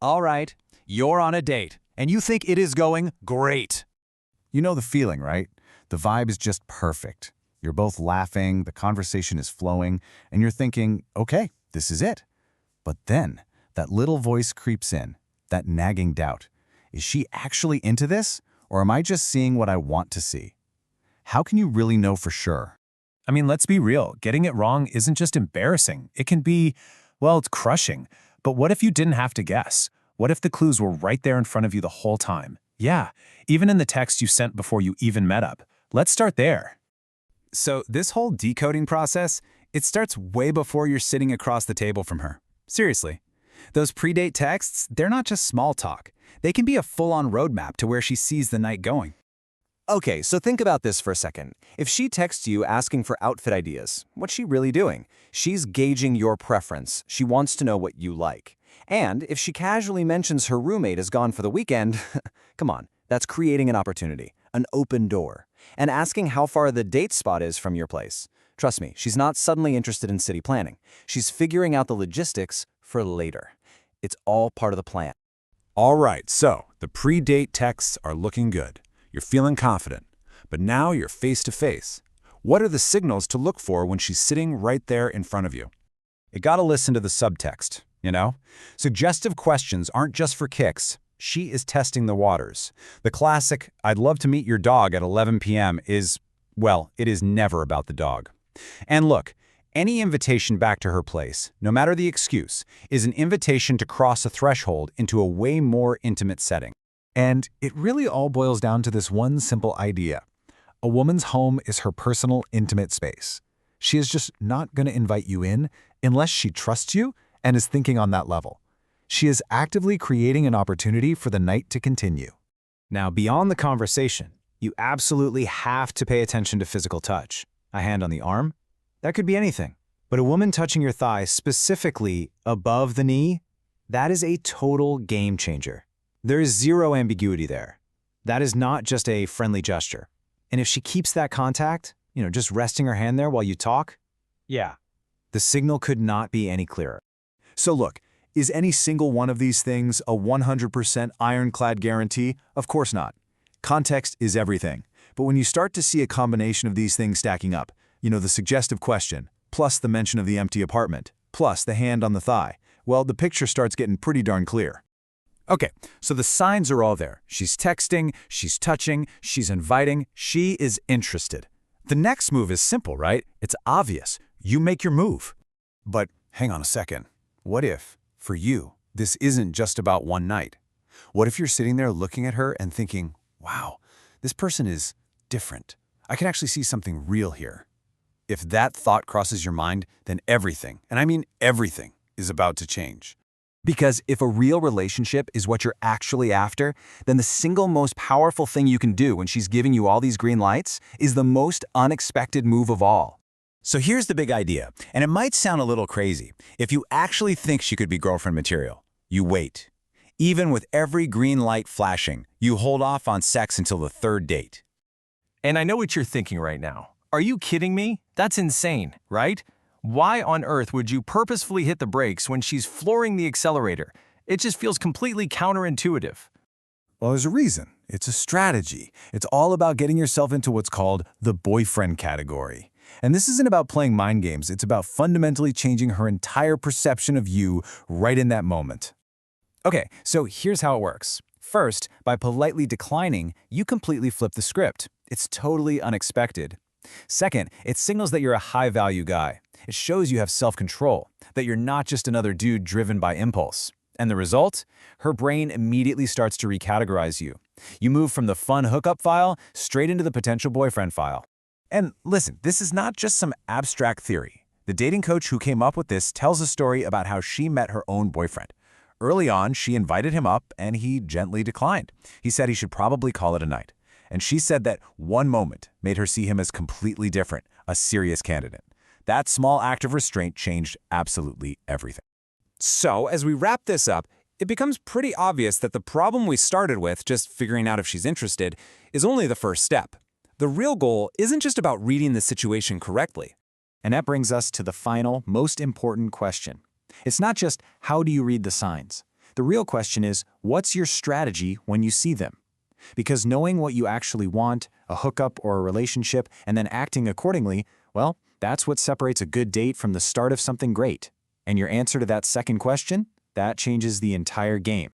All right, you're on a date, and you think it is going great. You know the feeling, right? The vibe is just perfect. You're both laughing, the conversation is flowing, and you're thinking, okay, this is it. But then, that little voice creeps in, that nagging doubt. Is she actually into this, or am I just seeing what I want to see? How can you really know for sure? I mean, let's be real. Getting it wrong isn't just embarrassing. It can be, well, it's crushing. But what if you didn't have to guess? What if the clues were right there in front of you the whole time? Yeah, even in the text you sent before you even met up. Let's start there. So this whole decoding process, it starts way before you're sitting across the table from her. Seriously. Those pre-date texts, they're not just small talk. They can be a full-on roadmap to where she sees the night going. Okay, so think about this for a second. If she texts you asking for outfit ideas, what's she really doing? She's gauging your preference. She wants to know what you like. And if she casually mentions her roommate is gone for the weekend, come on, that's creating an opportunity, an open door. And asking how far the date spot is from your place. Trust me, she's not suddenly interested in city planning. She's figuring out the logistics for later. It's all part of the plan. All right, so the pre-date texts are looking good. You're feeling confident. But now you're face to face. What are the signals to look for when she's sitting right there in front of you? You gotta listen to the subtext, you know? Suggestive questions aren't just for kicks. She is testing the waters. The classic, I'd love to meet your dog at 11 p.m. is, well, it is never about the dog. And look, any invitation back to her place, no matter the excuse, is an invitation to cross a threshold into a way more intimate setting. And it really all boils down to this one simple idea. A woman's home is her personal, intimate space. She is just not going to invite you in unless she trusts you and is thinking on that level. She is actively creating an opportunity for the night to continue. Now, beyond the conversation, you absolutely have to pay attention to physical touch. A hand on the arm? That could be anything. But a woman touching your thigh specifically above the knee, that is a total game changer. There is zero ambiguity there. That is not just a friendly gesture. And if she keeps that contact, just resting her hand there while you talk, yeah, the signal could not be any clearer. So look, is any single one of these things a 100% ironclad guarantee? Of course not. Context is everything. But when you start to see a combination of these things stacking up, the suggestive question, plus the mention of the empty apartment, plus the hand on the thigh, well, the picture starts getting pretty darn clear. Okay, so the signs are all there. She's texting, she's touching, she's inviting, she is interested. The next move is simple, right? It's obvious. You make your move. But hang on a second. What if, for you, this isn't just about one night? What if you're sitting there looking at her and thinking, wow, this person is different. I can actually see something real here. If that thought crosses your mind, then everything, and I mean everything, is about to change. Because if a real relationship is what you're actually after, then the single most powerful thing you can do when she's giving you all these green lights is the most unexpected move of all. So here's the big idea, and it might sound a little crazy. If you actually think she could be girlfriend material, you wait. Even with every green light flashing, you hold off on sex until the third date. And I know what you're thinking right now. Are you kidding me? That's insane, right? Why on earth would you purposefully hit the brakes when she's flooring the accelerator? It just feels completely counterintuitive. Well, there's a reason. It's a strategy. It's all about getting yourself into what's called the boyfriend category. And this isn't about playing mind games. It's about fundamentally changing her entire perception of you right in that moment. Okay, so here's how it works. First, by politely declining, you completely flip the script. It's totally unexpected. Second, it signals that you're a high-value guy. It shows you have self-control, that you're not just another dude driven by impulse. And the result? Her brain immediately starts to recategorize you. You move from the fun hookup file straight into the potential boyfriend file. And listen, this is not just some abstract theory. The dating coach who came up with this tells a story about how she met her own boyfriend. Early on, she invited him up and he gently declined. He said he should probably call it a night. And she said that one moment made her see him as completely different, a serious candidate. That small act of restraint changed absolutely everything. So, as we wrap this up, it becomes pretty obvious that the problem we started with, just figuring out if she's interested, is only the first step. The real goal isn't just about reading the situation correctly. And that brings us to the final, most important question. It's not just how do you read the signs. The real question is, what's your strategy when you see them? Because knowing what you actually want, a hookup or a relationship, and then acting accordingly, well, that's what separates a good date from the start of something great. And your answer to that second question? That changes the entire game.